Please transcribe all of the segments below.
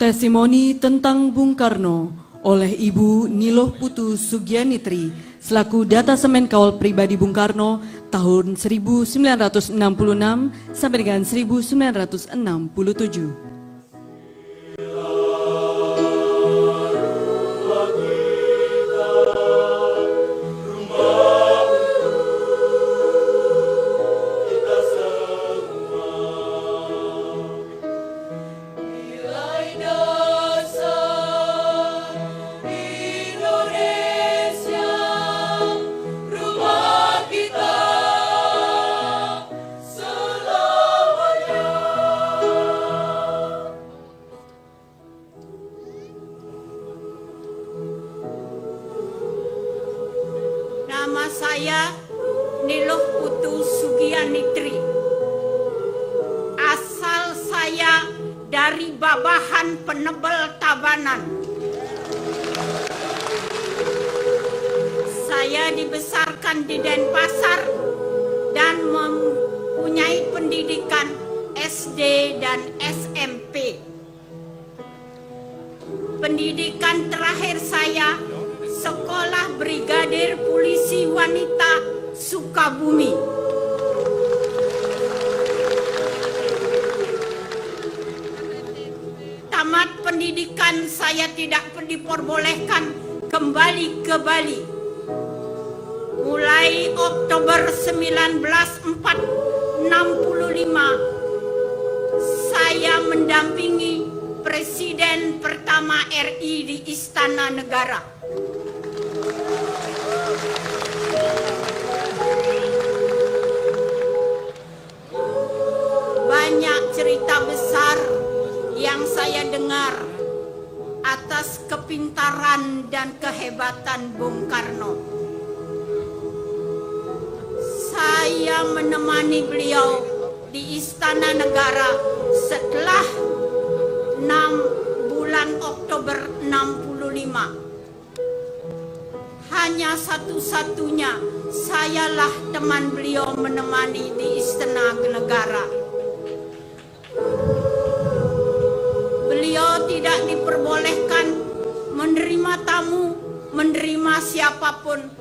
Testimoni tentang Bung Karno oleh Ibu Niloh Putu Sugianitri selaku Data Semen Kawal Pribadi Bung Karno tahun 1966 sampai dengan 1967. Nama saya Niloh Putu Sugianitri. Asal saya dari Babahan Penebel Tabanan. Saya dibesarkan di Denpasar dan mempunyai pendidikan SD dan SMP. Pendidikan terakhir saya Sekolah Brigadir Polisi Wanita Sukabumi. Tamat pendidikan saya tidak diperbolehkan kembali ke Bali. Mulai Oktober 1965 saya mendampingi Presiden pertama RI di Istana Negara. Banyak cerita besar yang saya dengar atas kepintaran dan kehebatan Bung Karno. Saya menemani beliau di Istana Negara setelah 6 bulan Oktober 65. Hanya satu-satunya sayalah teman beliau menemani di Istana Negara. Beliau tidak diperbolehkan menerima tamu, menerima siapapun.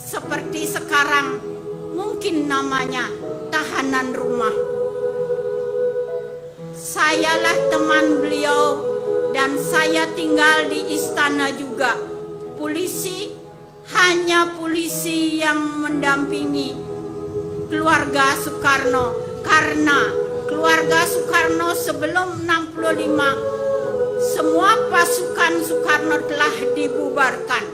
Seperti sekarang mungkin namanya tahanan rumah. Sayalah teman beliau dan saya tinggal di istana juga. Polisi, hanya polisi yang mendampingi keluarga Soekarno, karena keluarga Soekarno sebelum 65 semua pasukan Soekarno telah dibubarkan.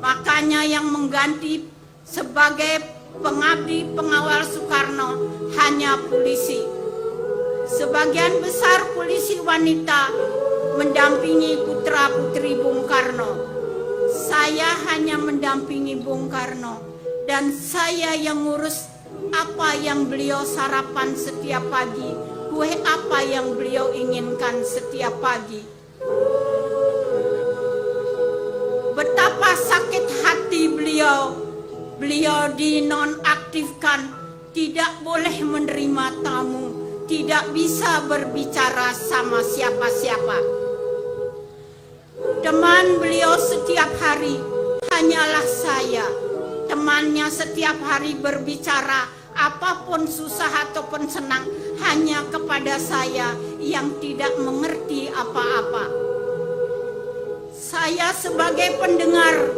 Makanya yang mengganti sebagai pengabdi pengawal Soekarno hanya polisi. Sebagian besar polisi wanita mendampingi putra-putri Bung Karno. Saya hanya mendampingi Bung Karno dan saya yang ngurus apa yang beliau sarapan setiap pagi, kue apa yang beliau inginkan setiap pagi. Betapa sakit hati beliau dinonaktifkan, tidak boleh menerima tamu, tidak bisa berbicara sama siapa-siapa. Teman beliau setiap hari hanyalah saya. Temannya setiap hari berbicara apapun susah ataupun senang hanya kepada saya yang tidak mengerti apa-apa. Saya sebagai pendengar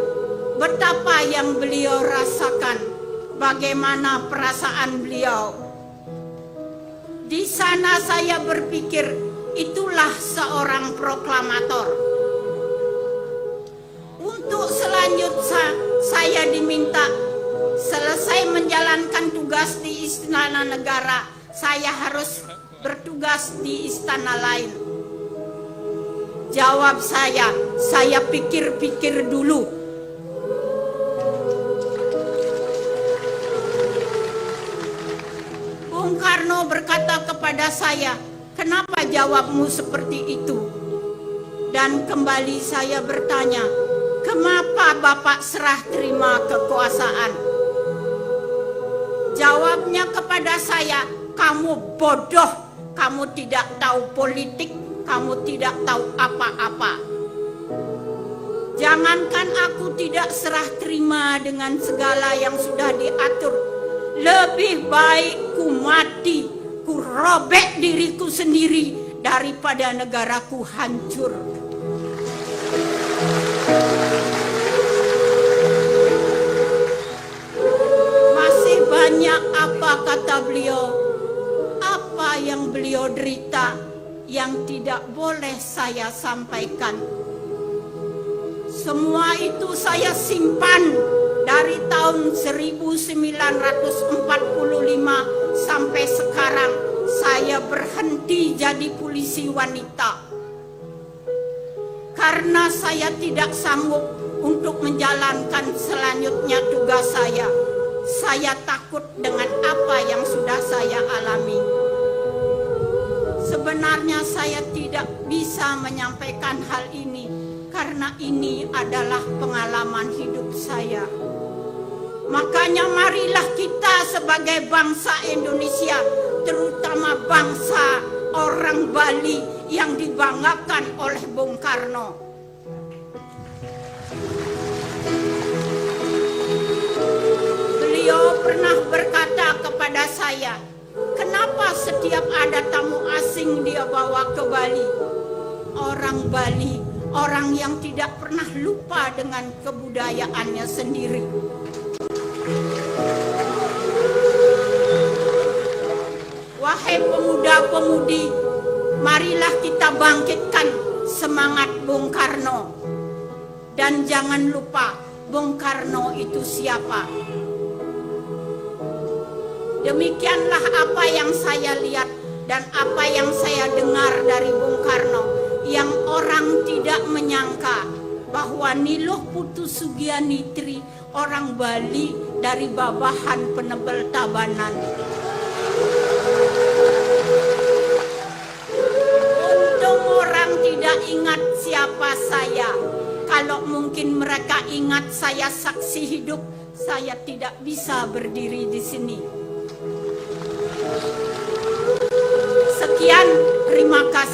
betapa yang beliau rasakan, bagaimana perasaan beliau. Di sana saya berpikir itulah seorang proklamator. Untuk selanjutnya saya diminta selesai menjalankan tugas di Istana Negara, saya harus bertugas di istana lain. Jawab saya pikir-pikir dulu. Bung Karno berkata kepada saya, "Kenapa jawabmu seperti itu?" Dan kembali saya bertanya, "Kenapa Bapak serah terima kekuasaan?" Jawabnya kepada saya, "Kamu bodoh, kamu tidak tahu politik, kamu tidak tahu apa-apa. Jangankan aku tidak serah terima dengan segala yang sudah diatur, lebih baik ku mati, ku robek diriku sendiri daripada negaraku hancur. Masih banyak apa kata beliau, apa yang beliau derita yang tidak boleh saya sampaikan. Semua itu saya simpan dari tahun 1945 sampai sekarang saya berhenti jadi polisi wanita. Karena saya tidak sanggup untuk menjalankan selanjutnya tugas saya. Saya takut dengan apa yang sudah saya alami. Sebenarnya saya tidak bisa menyampaikan hal ini karena ini adalah pengalaman hidup saya. Makanya marilah kita sebagai bangsa Indonesia, terutama bangsa orang Bali yang dibanggakan oleh Bung Karno. Beliau pernah berkata kepada saya, kenapa setiap ada tamu asing dia bawa ke Bali? Orang Bali, orang yang tidak pernah lupa dengan kebudayaannya sendiri. Wahai pemuda-pemudi, marilah kita bangkitkan semangat Bung Karno. Dan jangan lupa, Bung Karno itu siapa? Demikianlah apa yang saya lihat dan apa yang saya dengar dari Bung Karno, yang orang tidak menyangka bahwa Niluh Putu Sugianitri orang Bali dari Babahan Penebel Tabanan. Untung orang tidak ingat siapa saya. Kalau mungkin mereka ingat saya saksi hidup, saya tidak bisa berdiri di sini. Sekian, terima kasih.